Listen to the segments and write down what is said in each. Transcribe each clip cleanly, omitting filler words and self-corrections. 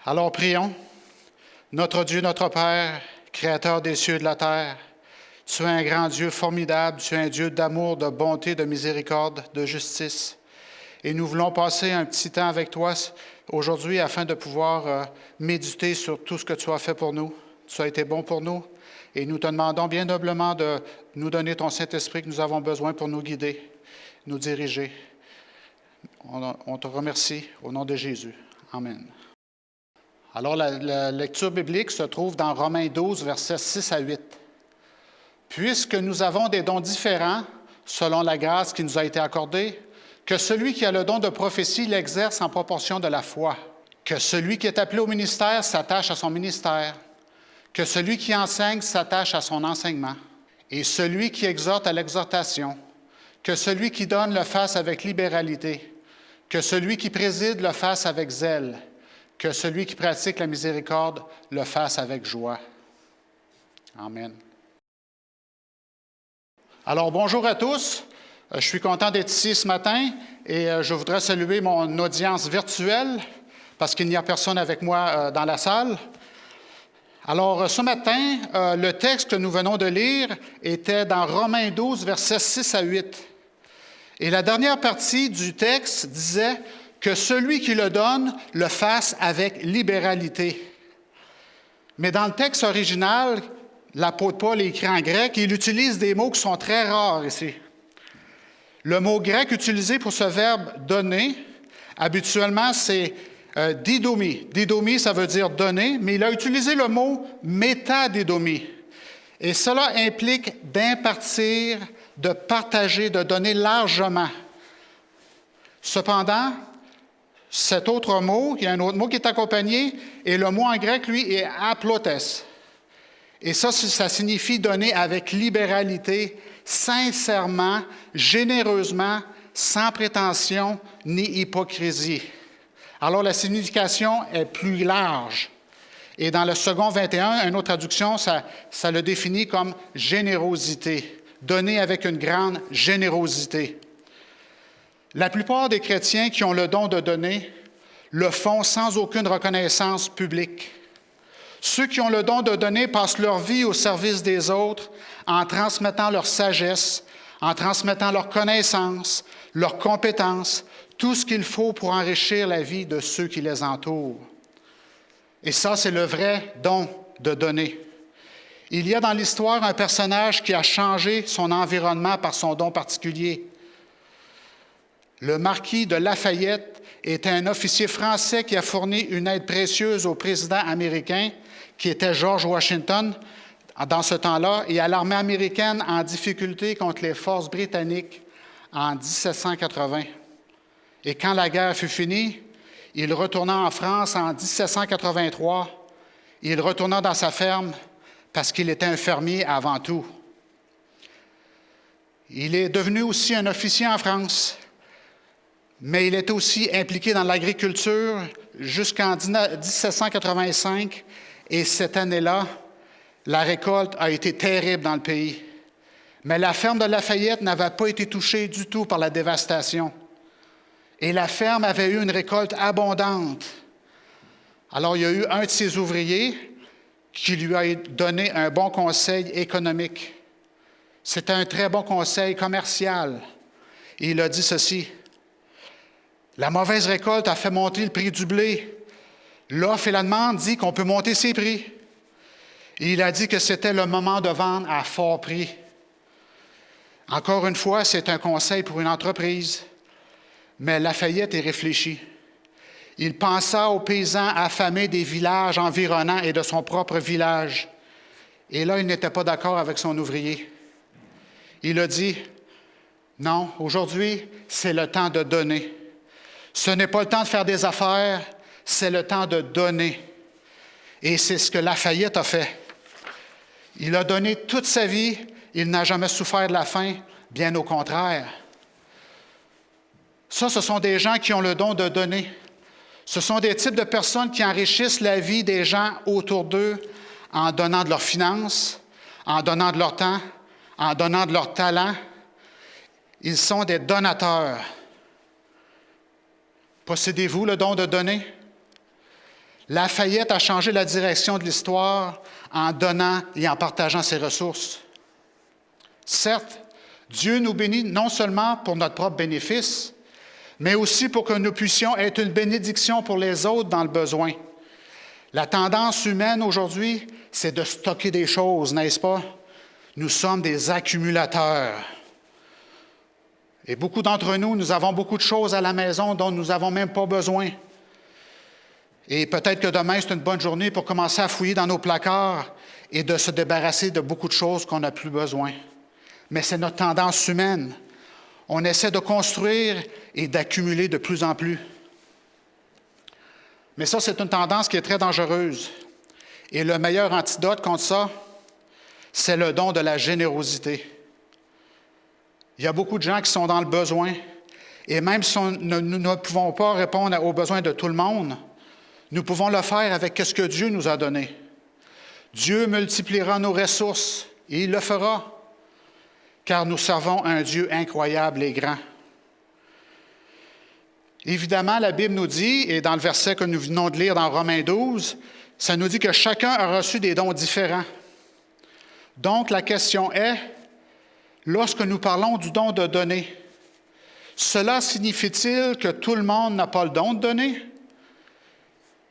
Alors prions. Notre Dieu, notre Père, Créateur des cieux et de la terre, tu es un grand Dieu formidable, tu es un Dieu d'amour, de bonté, de miséricorde, de justice. Et nous voulons passer un petit temps avec toi aujourd'hui afin de pouvoir méditer sur tout ce que tu as fait pour nous. Tu as été bon pour nous et nous te demandons bien noblement de nous donner ton Saint-Esprit que nous avons besoin pour nous guider, nous diriger. On te remercie au nom de Jésus. Amen. Alors, la lecture biblique se trouve dans Romains 12, versets 6 à 8. « Puisque nous avons des dons différents, selon la grâce qui nous a été accordée, que celui qui a le don de prophétie l'exerce en proportion de la foi, que celui qui est appelé au ministère s'attache à son ministère, que celui qui enseigne s'attache à son enseignement, et celui qui exhorte à l'exhortation, que celui qui donne le fasse avec libéralité, que celui qui préside le fasse avec zèle, que celui qui pratique la miséricorde le fasse avec joie. » Amen. Alors, bonjour à tous. Je suis content d'être ici ce matin et je voudrais saluer mon audience virtuelle parce qu'il n'y a personne avec moi dans la salle. Alors, ce matin, le texte que nous venons de lire était dans Romains 12, versets 6 à 8. Et la dernière partie du texte disait que celui qui le donne le fasse avec libéralité. Mais dans le texte original, l'apôtre Paul est écrit en grec et il utilise des mots qui sont très rares ici. Le mot grec utilisé pour ce verbe « donner », habituellement, c'est didomi. Didomi, ça veut dire « donner », mais il a utilisé le mot « métadidomi ». Et cela implique d'impartir, de partager, de donner largement. Cependant, cet autre mot, il y a un autre mot qui est accompagné, et le mot en grec, lui, est aplotes. Et ça signifie donner avec libéralité, sincèrement, généreusement, sans prétention ni hypocrisie. Alors, la signification est plus large. Et dans le second 21, une autre traduction, ça le définit comme générosité, donner avec une grande générosité. La plupart des chrétiens qui ont le don de donner le font sans aucune reconnaissance publique. Ceux qui ont le don de donner passent leur vie au service des autres en transmettant leur sagesse, en transmettant leur connaissance, leurs compétences, tout ce qu'il faut pour enrichir la vie de ceux qui les entourent. Et ça, c'est le vrai don de donner. Il y a dans l'histoire un personnage qui a changé son environnement par son don particulier. Le marquis de Lafayette était un officier français qui a fourni une aide précieuse au président américain, qui était George Washington, dans ce temps-là, et à l'armée américaine en difficulté contre les forces britanniques en 1780. Et quand la guerre fut finie, il retourna en France en 1783. Il retourna dans sa ferme parce qu'il était un fermier avant tout. Il est devenu aussi un officier en France, mais il était aussi impliqué dans l'agriculture jusqu'en 1785. Et cette année-là, la récolte a été terrible dans le pays. Mais la ferme de Lafayette n'avait pas été touchée du tout par la dévastation. Et la ferme avait eu une récolte abondante. Alors, il y a eu un de ses ouvriers qui lui a donné un bon conseil économique. C'était un très bon conseil commercial. Et il a dit ceci: « La mauvaise récolte a fait monter le prix du blé. L'offre et la demande dit qu'on peut monter ses prix. » Et il a dit que c'était le moment de vendre à fort prix. Encore une fois, c'est un conseil pour une entreprise. Mais Lafayette y réfléchit. Il pensa aux paysans affamés des villages environnants et de son propre village. Et là, il n'était pas d'accord avec son ouvrier. Il a dit: « Non, aujourd'hui, c'est le temps de donner. Ce n'est pas le temps de faire des affaires, c'est le temps de donner. » Et c'est ce que Lafayette a fait. Il a donné toute sa vie, il n'a jamais souffert de la faim, bien au contraire. Ça, ce sont des gens qui ont le don de donner. Ce sont des types de personnes qui enrichissent la vie des gens autour d'eux en donnant de leurs finances, en donnant de leur temps, en donnant de leur talent. Ils sont des donateurs. Possédez-vous le don de donner? Lafayette a changé la direction de l'histoire en donnant et en partageant ses ressources. Certes, Dieu nous bénit non seulement pour notre propre bénéfice, mais aussi pour que nous puissions être une bénédiction pour les autres dans le besoin. La tendance humaine aujourd'hui, c'est de stocker des choses, n'est-ce pas? Nous sommes des accumulateurs. Et beaucoup d'entre nous, nous avons beaucoup de choses à la maison dont nous n'avons même pas besoin. Et peut-être que demain, c'est une bonne journée pour commencer à fouiller dans nos placards et de se débarrasser de beaucoup de choses qu'on n'a plus besoin. Mais c'est notre tendance humaine. On essaie de construire et d'accumuler de plus en plus. Mais ça, c'est une tendance qui est très dangereuse. Et le meilleur antidote contre ça, c'est le don de la générosité. Il y a beaucoup de gens qui sont dans le besoin. Et même si nous ne pouvons pas répondre aux besoins de tout le monde, nous pouvons le faire avec ce que Dieu nous a donné. Dieu multipliera nos ressources et il le fera, car nous servons un Dieu incroyable et grand. Évidemment, la Bible nous dit, et dans le verset que nous venons de lire dans Romains 12, ça nous dit que chacun a reçu des dons différents. Donc, la question est, lorsque nous parlons du don de donner, cela signifie-t-il que tout le monde n'a pas le don de donner?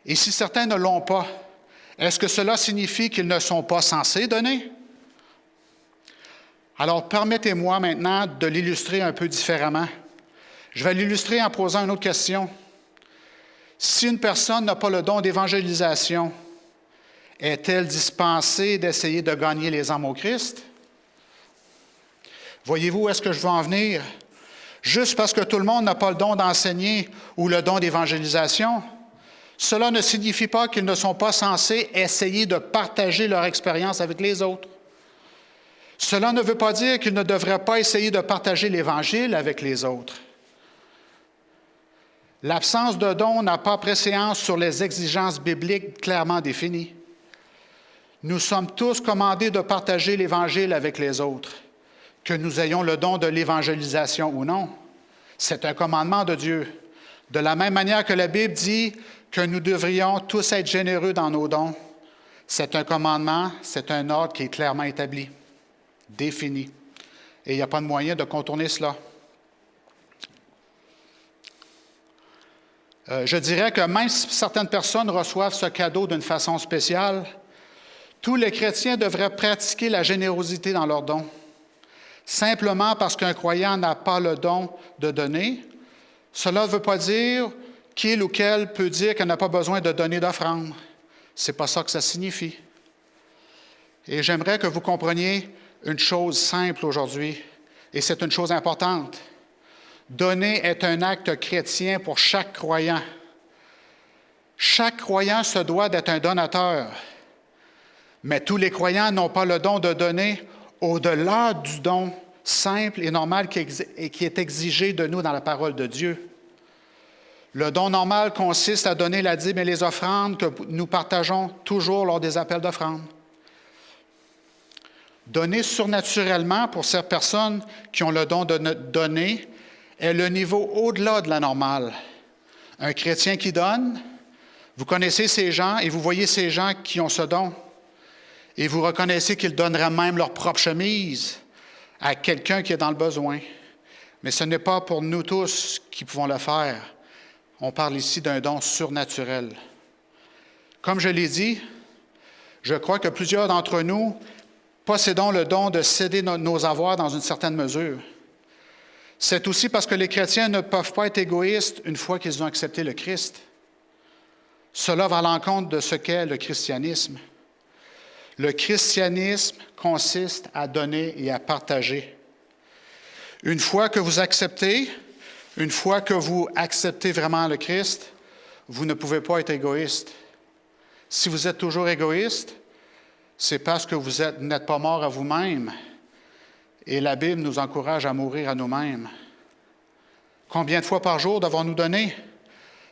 Et si certains ne l'ont pas, est-ce que cela signifie qu'ils ne sont pas censés donner? Alors, permettez-moi maintenant de l'illustrer un peu différemment. Je vais l'illustrer en posant une autre question. Si une personne n'a pas le don d'évangélisation, est-elle dispensée d'essayer de gagner les âmes au Christ? Voyez-vous où est-ce que je veux en venir? Juste parce que tout le monde n'a pas le don d'enseigner ou le don d'évangélisation, cela ne signifie pas qu'ils ne sont pas censés essayer de partager leur expérience avec les autres. Cela ne veut pas dire qu'ils ne devraient pas essayer de partager l'Évangile avec les autres. L'absence de don n'a pas préséance sur les exigences bibliques clairement définies. Nous sommes tous commandés de partager l'Évangile avec les autres, que nous ayons le don de l'évangélisation ou non. C'est un commandement de Dieu. De la même manière que la Bible dit que nous devrions tous être généreux dans nos dons, c'est un commandement, c'est un ordre qui est clairement établi, défini. Et il n'y a pas de moyen de contourner cela. Je dirais que même si certaines personnes reçoivent ce cadeau d'une façon spéciale, tous les chrétiens devraient pratiquer la générosité dans leurs dons. Simplement parce qu'un croyant n'a pas le don de donner, cela ne veut pas dire qu'il ou qu'elle peut dire qu'elle n'a pas besoin de donner d'offrande. Ce n'est pas ça que ça signifie. Et j'aimerais que vous compreniez une chose simple aujourd'hui, et c'est une chose importante. Donner est un acte chrétien pour chaque croyant. Chaque croyant se doit d'être un donateur, mais tous les croyants n'ont pas le don de donner au-delà du don simple et normal qui est exigé de nous dans la parole de Dieu. Le don normal consiste à donner la dîme et les offrandes que nous partageons toujours lors des appels d'offrande. Donner surnaturellement pour ces personnes qui ont le don de donner est le niveau au-delà de la normale. Un chrétien qui donne, vous connaissez ces gens et vous voyez ces gens qui ont ce don. Et vous reconnaissez qu'ils donneraient même leur propre chemise à quelqu'un qui est dans le besoin. Mais ce n'est pas pour nous tous qui pouvons le faire. On parle ici d'un don surnaturel. Comme je l'ai dit, je crois que plusieurs d'entre nous possédons le don de céder nos avoirs dans une certaine mesure. C'est aussi parce que les chrétiens ne peuvent pas être égoïstes une fois qu'ils ont accepté le Christ. Cela va à l'encontre de ce qu'est le christianisme. Le christianisme consiste à donner et à partager. Une fois que vous acceptez vraiment le Christ, vous ne pouvez pas être égoïste. Si vous êtes toujours égoïste, c'est parce que vous n'êtes pas mort à vous-même. Et la Bible nous encourage à mourir à nous-mêmes. Combien de fois par jour devons-nous donner?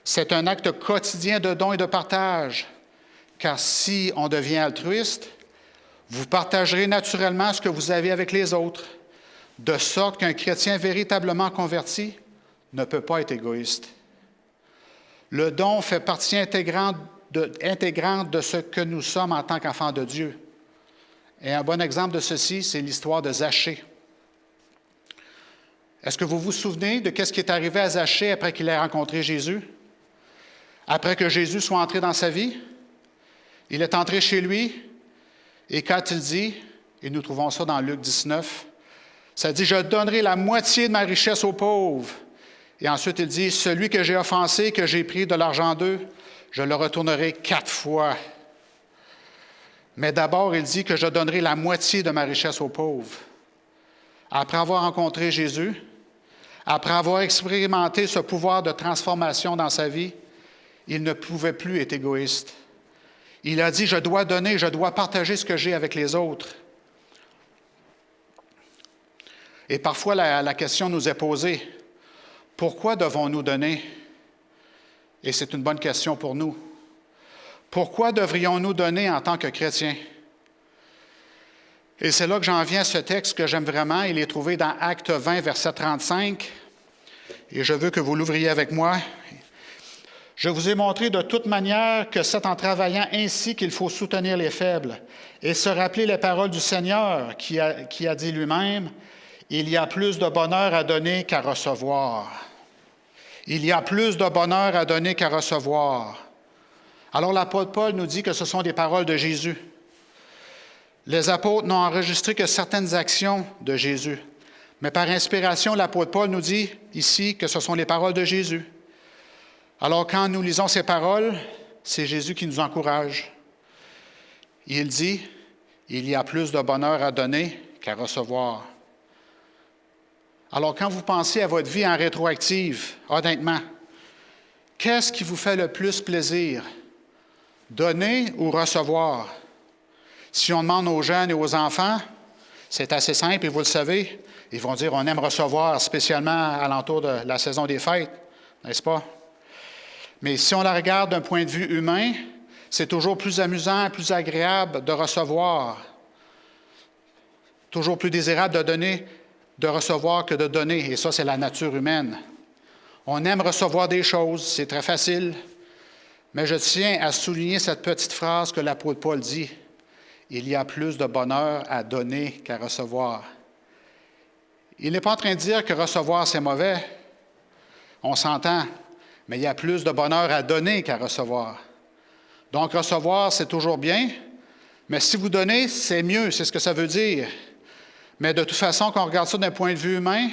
C'est un acte quotidien de don et de partage. Car si on devient altruiste, vous partagerez naturellement ce que vous avez avec les autres, de sorte qu'un chrétien véritablement converti ne peut pas être égoïste. Le don fait partie intégrante intégrante de ce que nous sommes en tant qu'enfants de Dieu. Et un bon exemple de ceci, c'est l'histoire de Zachée. Est-ce que vous vous souvenez de ce qui est arrivé à Zachée après qu'il ait rencontré Jésus? Après que Jésus soit entré dans sa vie, il est entré chez lui, et quand il dit, et nous trouvons ça dans Luc 19, ça dit « Je donnerai la moitié de ma richesse aux pauvres ». Et ensuite, il dit « Celui que j'ai offensé, que j'ai pris de l'argent d'eux, je le retournerai 4 fois. » Mais d'abord, il dit que je donnerai la moitié de ma richesse aux pauvres. Après avoir rencontré Jésus, après avoir expérimenté ce pouvoir de transformation dans sa vie, il ne pouvait plus être égoïste. Il a dit, je dois donner, je dois partager ce que j'ai avec les autres. Et parfois, la question nous est posée, pourquoi devons-nous donner? Et c'est une bonne question pour nous. Pourquoi devrions-nous donner en tant que chrétiens? Et c'est là que j'en viens à ce texte que j'aime vraiment. Il est trouvé dans Actes 20, verset 35. Et je veux que vous l'ouvriez avec moi. Je vous ai montré de toute manière que c'est en travaillant ainsi qu'il faut soutenir les faibles et se rappeler les paroles du Seigneur qui a dit lui-même, « Il y a plus de bonheur à donner qu'à recevoir. » Il y a plus de bonheur à donner qu'à recevoir. Alors l'apôtre Paul nous dit que ce sont des paroles de Jésus. Les apôtres n'ont enregistré que certaines actions de Jésus. Mais par inspiration, l'apôtre Paul nous dit ici que ce sont les paroles de Jésus. Alors quand nous lisons ces paroles, c'est Jésus qui nous encourage. Il dit, il y a plus de bonheur à donner qu'à recevoir. Alors quand vous pensez à votre vie en rétroactive, honnêtement, qu'est-ce qui vous fait le plus plaisir? Donner ou recevoir? Si on demande aux jeunes et aux enfants, c'est assez simple et vous le savez, ils vont dire on aime recevoir, spécialement à l'entour de la saison des fêtes, n'est-ce pas? Mais si on la regarde d'un point de vue humain, c'est toujours plus amusant, plus agréable de recevoir. Toujours plus désirable de donner, de recevoir que de donner. Et ça, c'est la nature humaine. On aime recevoir des choses, c'est très facile. Mais je tiens à souligner cette petite phrase que l'apôtre Paul dit. Il y a plus de bonheur à donner qu'à recevoir. Il n'est pas en train de dire que recevoir, c'est mauvais. On s'entend. Mais il y a plus de bonheur à donner qu'à recevoir. Donc, recevoir, c'est toujours bien. Mais si vous donnez, c'est mieux, c'est ce que ça veut dire. Mais de toute façon, quand on regarde ça d'un point de vue humain,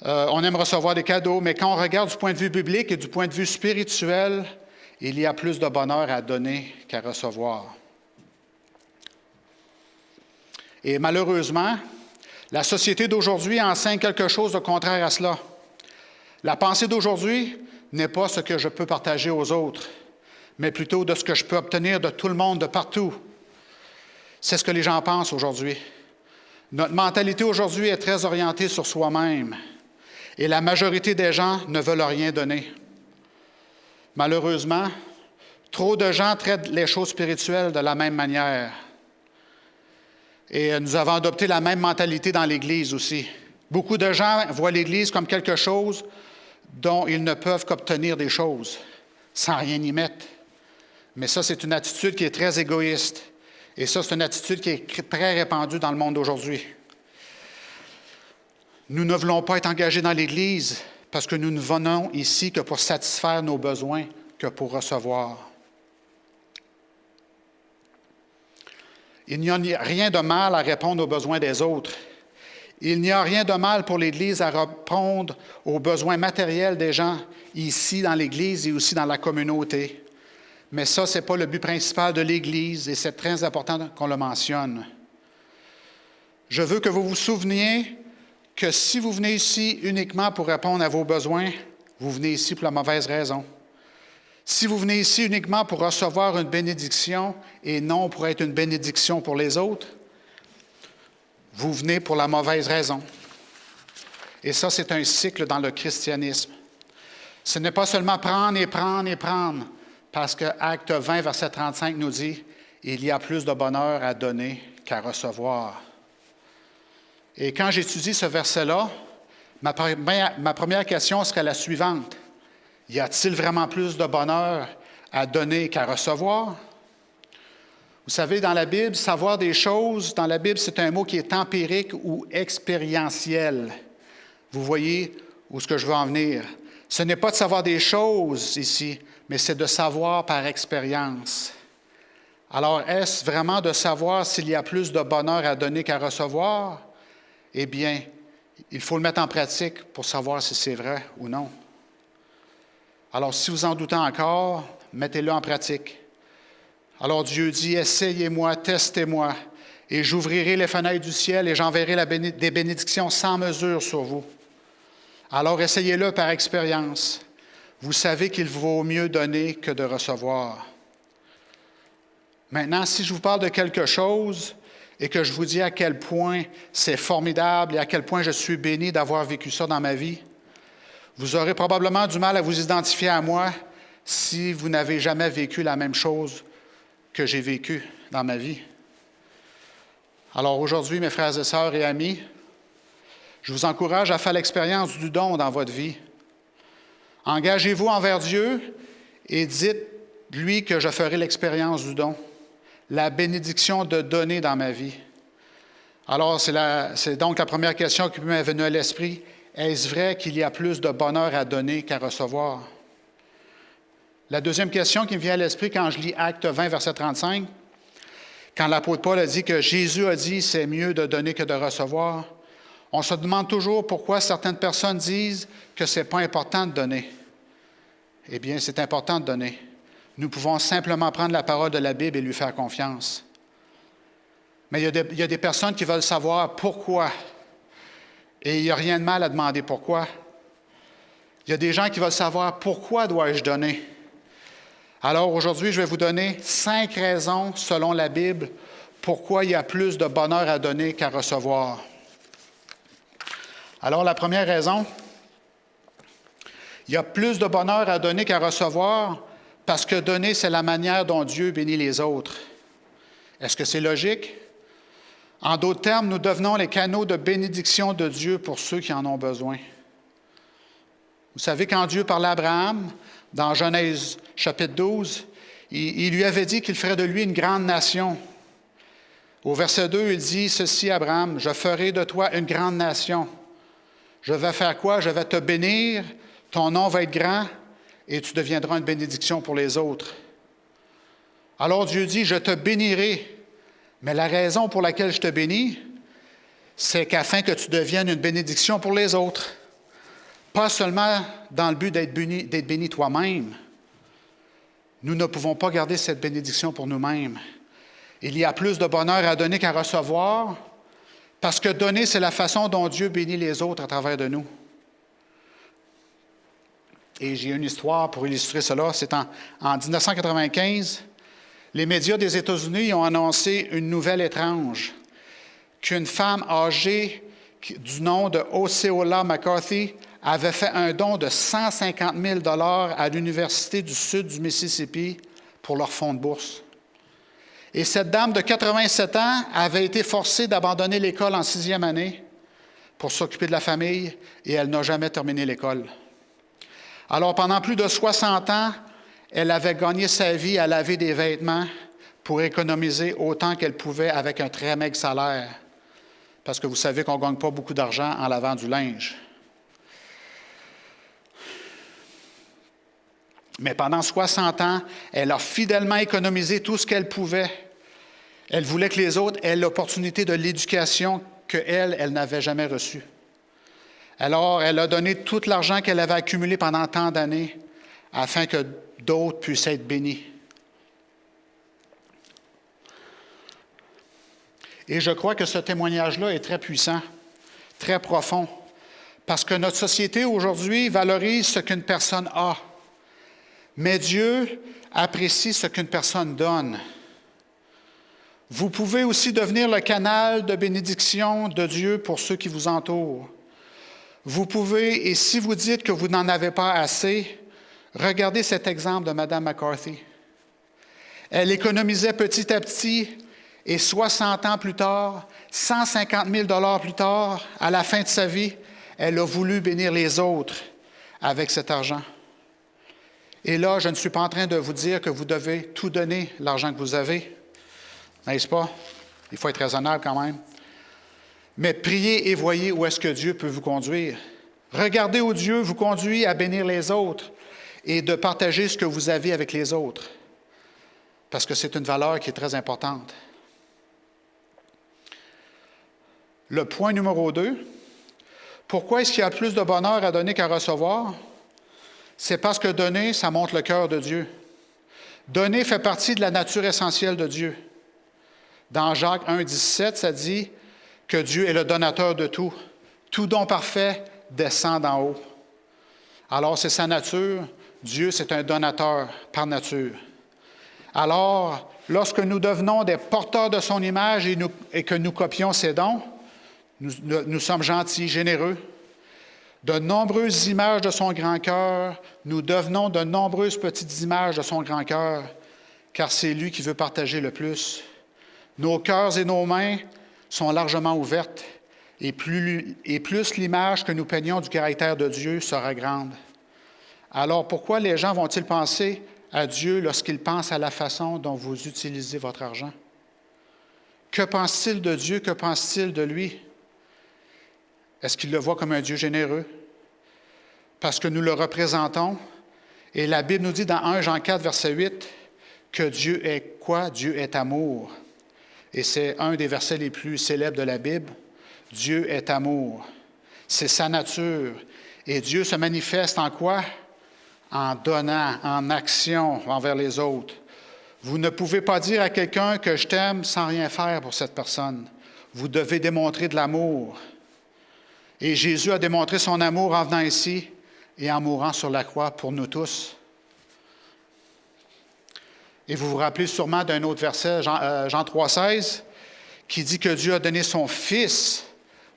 on aime recevoir des cadeaux. Mais quand on regarde du point de vue biblique et du point de vue spirituel, il y a plus de bonheur à donner qu'à recevoir. Et malheureusement, la société d'aujourd'hui enseigne quelque chose de contraire à cela. La pensée d'aujourd'hui n'est pas ce que je peux partager aux autres, mais plutôt de ce que je peux obtenir de tout le monde, de partout. C'est ce que les gens pensent aujourd'hui. Notre mentalité aujourd'hui est très orientée sur soi-même, et la majorité des gens ne veulent rien donner. Malheureusement, trop de gens traitent les choses spirituelles de la même manière. Et nous avons adopté la même mentalité dans l'Église aussi. Beaucoup de gens voient l'Église comme quelque chose dont ils ne peuvent qu'obtenir des choses, sans rien y mettre. Mais ça, c'est une attitude qui est très égoïste. Et ça, c'est une attitude qui est très répandue dans le monde d'aujourd'hui. Nous ne voulons pas être engagés dans l'Église parce que nous ne venons ici que pour satisfaire nos besoins, que pour recevoir. Il n'y a rien de mal à répondre aux besoins des autres. Il n'y a rien de mal pour l'Église à répondre aux besoins matériels des gens ici dans l'Église et aussi dans la communauté. Mais ça, ce n'est pas le but principal de l'Église et c'est très important qu'on le mentionne. Je veux que vous vous souveniez que si vous venez ici uniquement pour répondre à vos besoins, vous venez ici pour la mauvaise raison. Si vous venez ici uniquement pour recevoir une bénédiction et non pour être une bénédiction pour les autres, vous venez pour la mauvaise raison. Et ça, c'est un cycle dans le christianisme. Ce n'est pas seulement prendre et prendre et prendre, parce que Acte 20, verset 35 nous dit « Il y a plus de bonheur à donner qu'à recevoir ». Et quand j'étudie ce verset-là, ma première question serait la suivante. Y a-t-il vraiment plus de bonheur à donner qu'à recevoir. Vous savez, dans la Bible, savoir des choses, dans la Bible, c'est un mot qui est empirique ou expérientiel. Vous voyez où est-ce que je veux en venir. Ce n'est pas de savoir des choses ici, mais c'est de savoir par expérience. Alors, est-ce vraiment de savoir s'il y a plus de bonheur à donner qu'à recevoir? Eh bien, il faut le mettre en pratique pour savoir si c'est vrai ou non. Alors, si vous en doutez encore, mettez-le en pratique. Alors Dieu dit, essayez-moi, testez-moi, et j'ouvrirai les fenêtres du ciel et j'enverrai des bénédictions sans mesure sur vous. Alors essayez-le par expérience. Vous savez qu'il vaut mieux donner que de recevoir. Maintenant, si je vous parle de quelque chose et que je vous dis à quel point c'est formidable et à quel point je suis béni d'avoir vécu ça dans ma vie, vous aurez probablement du mal à vous identifier à moi si vous n'avez jamais vécu la même chose que j'ai vécu dans ma vie. Alors aujourd'hui, mes frères et sœurs et amis, je vous encourage à faire l'expérience du don dans votre vie. Engagez-vous envers Dieu et dites-lui que je ferai l'expérience du don, la bénédiction de donner dans ma vie. Alors, c'est donc la première question qui m'est venue à l'esprit. Est-ce vrai qu'il y a plus de bonheur à donner qu'à recevoir? La deuxième question qui me vient à l'esprit quand je lis Actes 20, verset 35, quand l'apôtre Paul a dit que Jésus a dit « c'est mieux de donner que de recevoir », on se demande toujours pourquoi certaines personnes disent que ce n'est pas important de donner. Eh bien, c'est important de donner. Nous pouvons simplement prendre la parole de la Bible et lui faire confiance. Mais il y a des personnes qui veulent savoir pourquoi. Et il n'y a rien de mal à demander pourquoi. Il y a des gens qui veulent savoir pourquoi dois-je donner. Alors aujourd'hui, je vais vous donner 5 raisons, selon la Bible, pourquoi il y a plus de bonheur à donner qu'à recevoir. Alors la première raison, il y a plus de bonheur à donner qu'à recevoir parce que donner, c'est la manière dont Dieu bénit les autres. Est-ce que c'est logique? En d'autres termes, nous devenons les canaux de bénédiction de Dieu pour ceux qui en ont besoin. Vous savez, quand Dieu parlait à Abraham, dans Genèse chapitre 12, il lui avait dit qu'il ferait de lui une grande nation. Au verset 2, il dit ceci à Abraham, « Je ferai de toi une grande nation. Je vais faire quoi? Je vais te bénir, ton nom va être grand et tu deviendras une bénédiction pour les autres. » Alors Dieu dit, « Je te bénirai. » Mais la raison pour laquelle je te bénis, c'est qu'afin que tu deviennes une bénédiction pour les autres. Pas seulement dans le but d'être béni toi-même. Nous ne pouvons pas garder cette bénédiction pour nous-mêmes. Il y a plus de bonheur à donner qu'à recevoir, parce que donner, c'est la façon dont Dieu bénit les autres à travers de nous. Et j'ai une histoire pour illustrer cela. C'est en 1995, les médias des États-Unis ont annoncé une nouvelle étrange, qu'une femme âgée du nom de Osceola McCarthy avait fait un don de 150 000 $ à l'Université du Sud du Mississippi pour leur fonds de bourse. Et cette dame de 87 ans avait été forcée d'abandonner l'école en 6e année pour s'occuper de la famille et elle n'a jamais terminé l'école. Alors, pendant plus de 60 ans, elle avait gagné sa vie à laver des vêtements pour économiser autant qu'elle pouvait avec un très maigre salaire. Parce que vous savez qu'on ne gagne pas beaucoup d'argent en lavant du linge. Mais pendant 60 ans, elle a fidèlement économisé tout ce qu'elle pouvait. Elle voulait que les autres aient l'opportunité de l'éducation qu'elle n'avait jamais reçue. Alors, elle a donné tout l'argent qu'elle avait accumulé pendant tant d'années afin que d'autres puissent être bénis. Et je crois que ce témoignage-là est très puissant, très profond, parce que notre société aujourd'hui valorise ce qu'une personne a. Mais Dieu apprécie ce qu'une personne donne. Vous pouvez aussi devenir le canal de bénédiction de Dieu pour ceux qui vous entourent. Vous pouvez, et si vous dites que vous n'en avez pas assez, regardez cet exemple de Mme McCarthy. Elle économisait petit à petit, et 60 ans plus tard, 150 000 $ plus tard, à la fin de sa vie, elle a voulu bénir les autres avec cet argent. Et là, je ne suis pas en train de vous dire que vous devez tout donner, l'argent que vous avez, n'est-ce pas? Il faut être raisonnable quand même. Mais priez et voyez où est-ce que Dieu peut vous conduire. Regardez où Dieu vous conduit à bénir les autres et de partager ce que vous avez avec les autres. Parce que c'est une valeur qui est très importante. Le point numéro 2, pourquoi est-ce qu'il y a plus de bonheur à donner qu'à recevoir? C'est parce que donner, ça montre le cœur de Dieu. Donner fait partie de la nature essentielle de Dieu. Dans Jacques 1,17, ça dit que Dieu est le donateur de tout. Tout don parfait descend d'en haut. Alors, c'est sa nature. Dieu, c'est un donateur par nature. Alors, lorsque nous devenons des porteurs de son image et que nous copions ses dons, nous sommes gentils, généreux. De nombreuses images de son grand cœur, nous devenons de nombreuses petites images de son grand cœur, car c'est lui qui veut partager le plus. Nos cœurs et nos mains sont largement ouvertes, et plus l'image que nous peignons du caractère de Dieu sera grande. Alors pourquoi les gens vont-ils penser à Dieu lorsqu'ils pensent à la façon dont vous utilisez votre argent? Que pense-t-il de Dieu? Que pense-t-il de lui? Est-ce qu'il le voit comme un Dieu généreux? Parce que nous le représentons. Et la Bible nous dit dans 1 Jean 4, verset 8, que Dieu est quoi? Dieu est amour. Et c'est un des versets les plus célèbres de la Bible. Dieu est amour. C'est sa nature. Et Dieu se manifeste en quoi? En donnant, en action envers les autres. Vous ne pouvez pas dire à quelqu'un que je t'aime sans rien faire pour cette personne. Vous devez démontrer de l'amour. Et Jésus a démontré son amour en venant ici et en mourant sur la croix pour nous tous. Et vous vous rappelez sûrement d'un autre verset, Jean 3,16, qui dit que Dieu a donné son Fils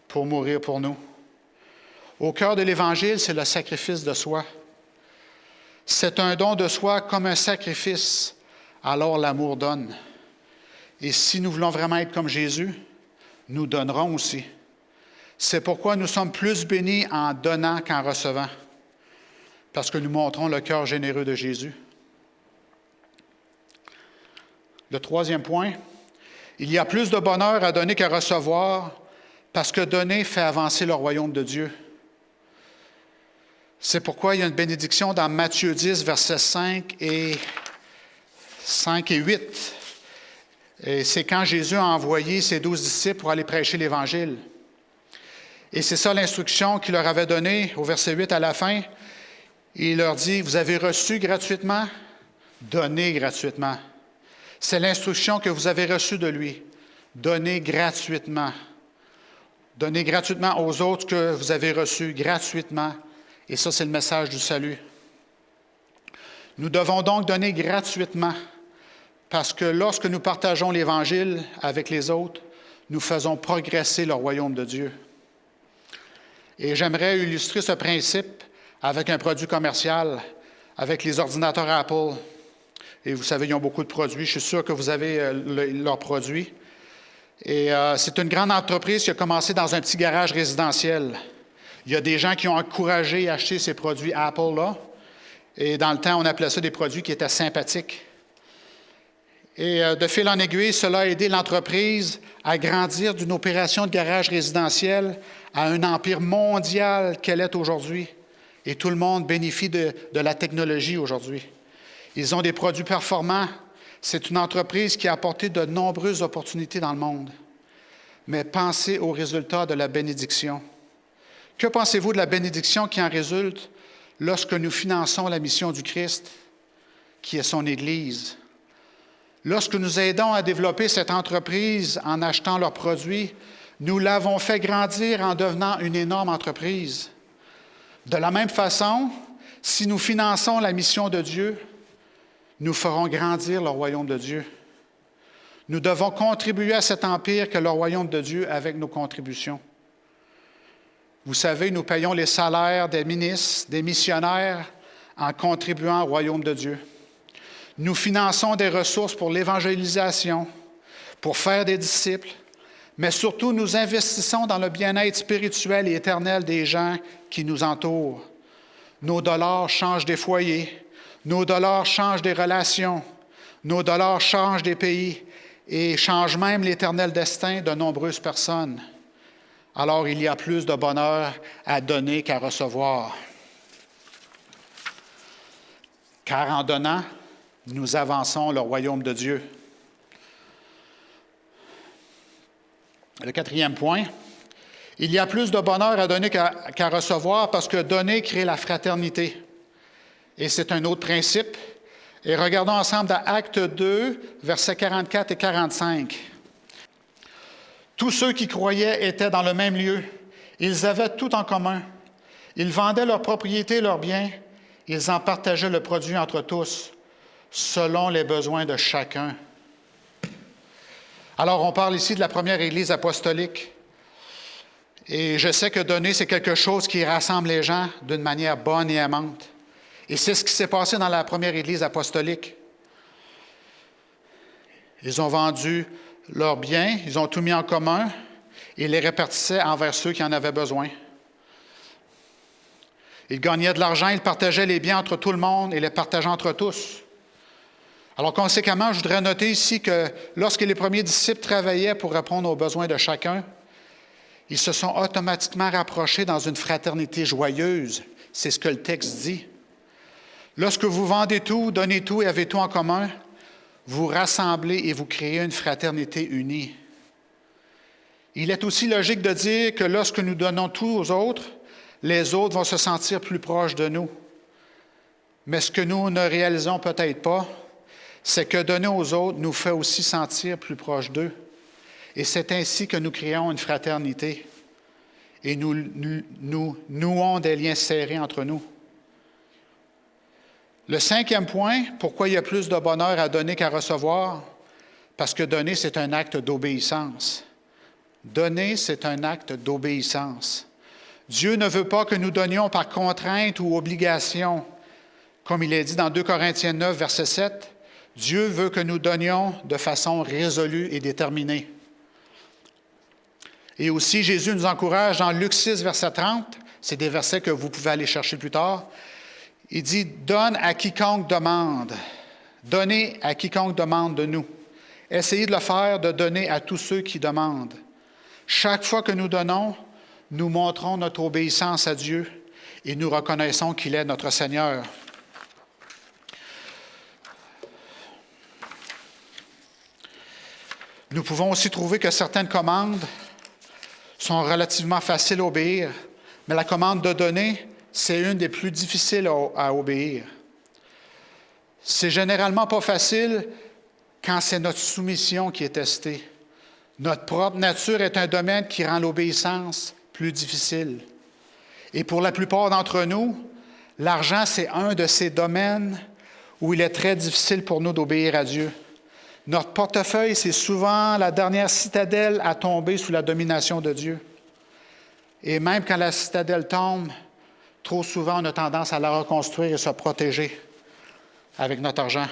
pour mourir pour nous. Au cœur de l'Évangile, c'est le sacrifice de soi. C'est un don de soi comme un sacrifice, alors l'amour donne. Et si nous voulons vraiment être comme Jésus, nous donnerons aussi. C'est pourquoi nous sommes plus bénis en donnant qu'en recevant, parce que nous montrons le cœur généreux de Jésus. Le troisième point, il y a plus de bonheur à donner qu'à recevoir, parce que donner fait avancer le royaume de Dieu. C'est pourquoi il y a une bénédiction dans Matthieu 10, versets 5 et 8. Et c'est quand Jésus a envoyé ses 12 disciples pour aller prêcher l'Évangile. Et c'est ça l'instruction qu'il leur avait donnée au verset 8 à la fin. Il leur dit, vous avez reçu gratuitement, donnez gratuitement. C'est l'instruction que vous avez reçue de lui. Donnez gratuitement. Donnez gratuitement aux autres que vous avez reçus gratuitement. Et ça, c'est le message du salut. Nous devons donc donner gratuitement, parce que lorsque nous partageons l'Évangile avec les autres, nous faisons progresser le royaume de Dieu. Et j'aimerais illustrer ce principe avec un produit commercial, avec les ordinateurs Apple. Et vous savez, ils ont beaucoup de produits. Je suis sûr que vous avez leurs produits. Et c'est une grande entreprise qui a commencé dans un petit garage résidentiel. Il y a des gens qui ont encouragé à acheter ces produits Apple-là. Et dans le temps, on appelait ça des produits qui étaient sympathiques. Et de fil en aiguille, cela a aidé l'entreprise à grandir d'une opération de garage résidentiel à un empire mondial qu'elle est aujourd'hui. Et tout le monde bénéficie de la technologie aujourd'hui. Ils ont des produits performants. C'est une entreprise qui a apporté de nombreuses opportunités dans le monde. Mais pensez aux résultats de la bénédiction. Que pensez-vous de la bénédiction qui en résulte lorsque nous finançons la mission du Christ, qui est son Église? Lorsque nous aidons à développer cette entreprise en achetant leurs produits, nous l'avons fait grandir en devenant une énorme entreprise. De la même façon, si nous finançons la mission de Dieu, nous ferons grandir le royaume de Dieu. Nous devons contribuer à cet empire qu'est le royaume de Dieu avec nos contributions. Vous savez, nous payons les salaires des ministres, des missionnaires en contribuant au royaume de Dieu. Nous finançons des ressources pour l'évangélisation, pour faire des disciples, mais surtout nous investissons dans le bien-être spirituel et éternel des gens qui nous entourent. Nos dollars changent des foyers, Nos dollars changent des relations. Nos dollars changent des pays et changent même l'éternel destin de nombreuses personnes. Alors il y a plus de bonheur à donner qu'à recevoir. Car en donnant, nous avançons le royaume de Dieu. Le quatrième point, il y a plus de bonheur à donner qu'à recevoir parce que donner crée la fraternité. Et c'est un autre principe. Et regardons ensemble dans Actes 2, versets 44 et 45. Tous ceux qui croyaient étaient dans le même lieu. Ils avaient tout en commun. Ils vendaient leurs propriétés et leurs biens. Ils en partageaient le produit entre tous, selon les besoins de chacun. Alors, on parle ici de la première Église apostolique. Et je sais que donner, c'est quelque chose qui rassemble les gens d'une manière bonne et aimante. Et c'est ce qui s'est passé dans la première Église apostolique. Ils ont vendu leurs biens, ils ont tout mis en commun et les répartissaient envers ceux qui en avaient besoin. Ils gagnaient de l'argent, ils partageaient les biens entre tout le monde et les partageaient entre tous. Alors, conséquemment, je voudrais noter ici que lorsque les premiers disciples travaillaient pour répondre aux besoins de chacun, ils se sont automatiquement rapprochés dans une fraternité joyeuse. C'est ce que le texte dit. Lorsque vous vendez tout, donnez tout et avez tout en commun, vous rassemblez et vous créez une fraternité unie. Il est aussi logique de dire que lorsque nous donnons tout aux autres, les autres vont se sentir plus proches de nous. Mais ce que nous ne réalisons peut-être pas, c'est que donner aux autres nous fait aussi sentir plus proches d'eux. Et c'est ainsi que nous créons une fraternité et nous nouons des liens serrés entre nous. Le cinquième point, pourquoi il y a plus de bonheur à donner qu'à recevoir? Parce que donner, c'est un acte d'obéissance. Donner, c'est un acte d'obéissance. Dieu ne veut pas que nous donnions par contrainte ou obligation. Comme il est dit dans 2 Corinthiens 9, verset 7, Dieu veut que nous donnions de façon résolue et déterminée. Et aussi, Jésus nous encourage dans Luc 6, verset 30, c'est des versets que vous pouvez aller chercher plus tard. Il dit, « Donne à quiconque demande. » Donnez à quiconque demande de nous. Essayez de le faire, de donner à tous ceux qui demandent. Chaque fois que nous donnons, nous montrons notre obéissance à Dieu et nous reconnaissons qu'il est notre Seigneur. Nous pouvons aussi trouver que certaines commandes sont relativement faciles à obéir, mais la commande de donner, c'est une des plus difficiles à obéir. C'est généralement pas facile quand c'est notre soumission qui est testée. Notre propre nature est un domaine qui rend l'obéissance plus difficile. Et pour la plupart d'entre nous, l'argent, c'est un de ces domaines où il est très difficile pour nous d'obéir à Dieu. Notre portefeuille, c'est souvent la dernière citadelle à tomber sous la domination de Dieu. Et même quand la citadelle tombe, trop souvent, on a tendance à la reconstruire et se protéger avec notre argent.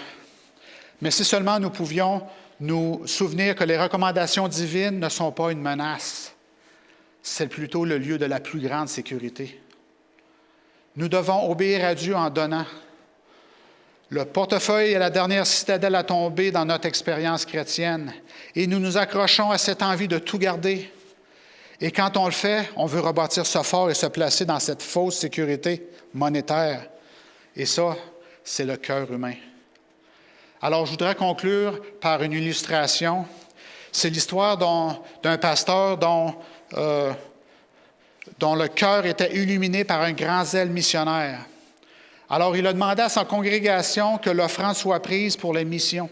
Mais si seulement nous pouvions nous souvenir que les recommandations divines ne sont pas une menace, c'est plutôt le lieu de la plus grande sécurité. Nous devons obéir à Dieu en donnant. Le portefeuille est la dernière citadelle à tomber dans notre expérience chrétienne et nous nous accrochons à cette envie de tout garder. Et quand on le fait, on veut rebâtir ce fort et se placer dans cette fausse sécurité monétaire. Et ça, c'est le cœur humain. Alors, je voudrais conclure par une illustration. C'est l'histoire d'un pasteur dont le cœur était illuminé par un grand zèle missionnaire. Alors, il a demandé à sa congrégation que l'offrande soit prise pour les missions.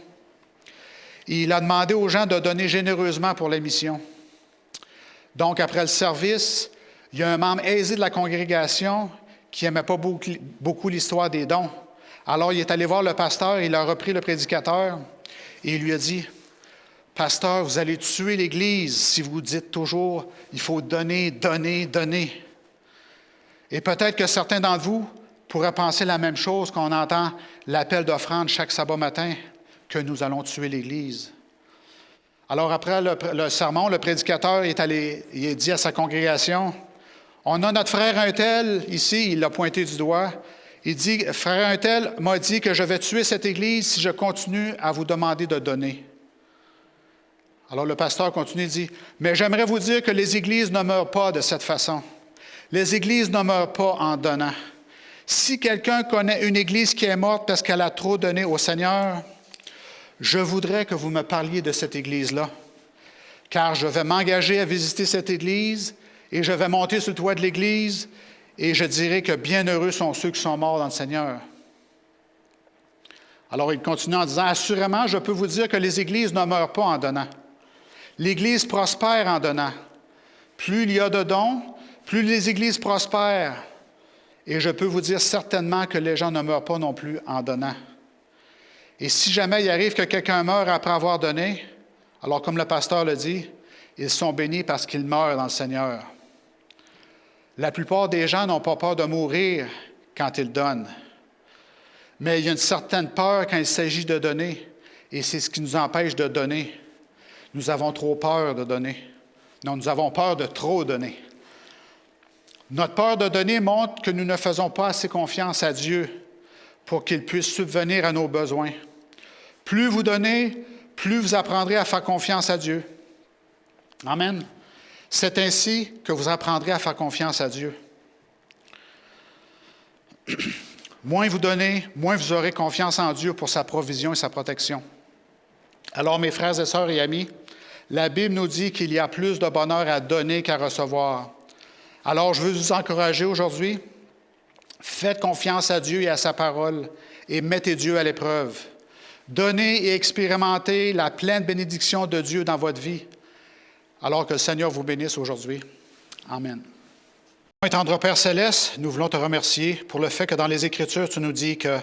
Il a demandé aux gens de donner généreusement pour les missions. Donc, après le service, il y a un membre aisé de la congrégation qui n'aimait pas beaucoup l'histoire des dons. Alors, il est allé voir le pasteur, il a repris le prédicateur et il lui a dit, « Pasteur, vous allez tuer l'Église si vous dites toujours, il faut donner, donner, donner. » Et peut-être que certains d'entre vous pourraient penser la même chose quand on entend l'appel d'offrande chaque sabbat matin, que nous allons tuer l'Église. Alors, après le sermon, le prédicateur il a dit à sa congrégation, « On a notre frère un tel, ici, il l'a pointé du doigt, Il dit, frère un tel m'a dit que je vais tuer cette Église si je continue à vous demander de donner. Alors le pasteur continue et dit, mais j'aimerais vous dire que les Églises ne meurent pas de cette façon. Les Églises ne meurent pas en donnant. Si quelqu'un connaît une Église qui est morte parce qu'elle a trop donné au Seigneur, je voudrais que vous me parliez de cette Église-là, car je vais m'engager à visiter cette Église et je vais monter sur le toit de l'Église et je dirai que bienheureux sont ceux qui sont morts dans le Seigneur. Alors il continue en disant, assurément, je peux vous dire que les Églises ne meurent pas en donnant. L'Église prospère en donnant. Plus il y a de dons, plus les Églises prospèrent. Et je peux vous dire certainement que les gens ne meurent pas non plus en donnant. Et si jamais il arrive que quelqu'un meurt après avoir donné, alors comme le pasteur le dit, ils sont bénis parce qu'ils meurent dans le Seigneur. La plupart des gens n'ont pas peur de mourir quand ils donnent. Mais il y a une certaine peur quand il s'agit de donner, et c'est ce qui nous empêche de donner. Nous avons trop peur de donner. Non, nous avons peur de trop donner. Notre peur de donner montre que nous ne faisons pas assez confiance à Dieu pour qu'il puisse subvenir à nos besoins. Plus vous donnez, plus vous apprendrez à faire confiance à Dieu. Amen. C'est ainsi que vous apprendrez à faire confiance à Dieu. Moins vous donnez, moins vous aurez confiance en Dieu pour sa provision et sa protection. Alors, mes frères et sœurs et amis, la Bible nous dit qu'il y a plus de bonheur à donner qu'à recevoir. Alors, je veux vous encourager aujourd'hui. Faites confiance à Dieu et à sa parole et mettez Dieu à l'épreuve. Donnez et expérimentez la pleine bénédiction de Dieu dans votre vie. Alors que le Seigneur vous bénisse aujourd'hui. Amen. Tendre Père Céleste, nous voulons te remercier pour le fait que dans les Écritures, tu nous dis que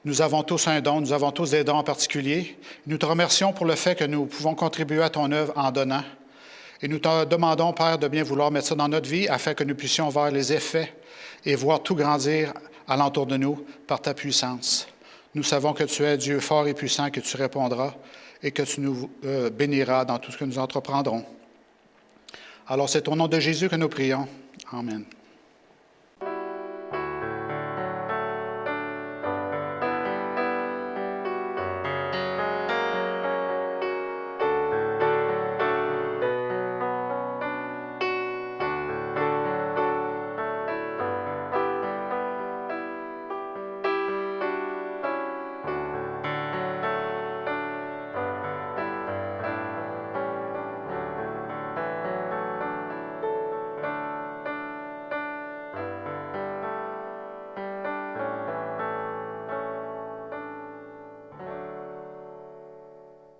nous avons tous un don, nous avons tous des dons en particulier. Nous te remercions pour le fait que nous pouvons contribuer à ton œuvre en donnant. Et nous te demandons, Père, de bien vouloir mettre ça dans notre vie afin que nous puissions voir les effets et voir tout grandir alentour de nous par ta puissance. Nous savons que tu es Dieu fort et puissant, que tu répondras et que tu nous béniras dans tout ce que nous entreprendrons. Alors, c'est au nom de Jésus que nous prions. Amen.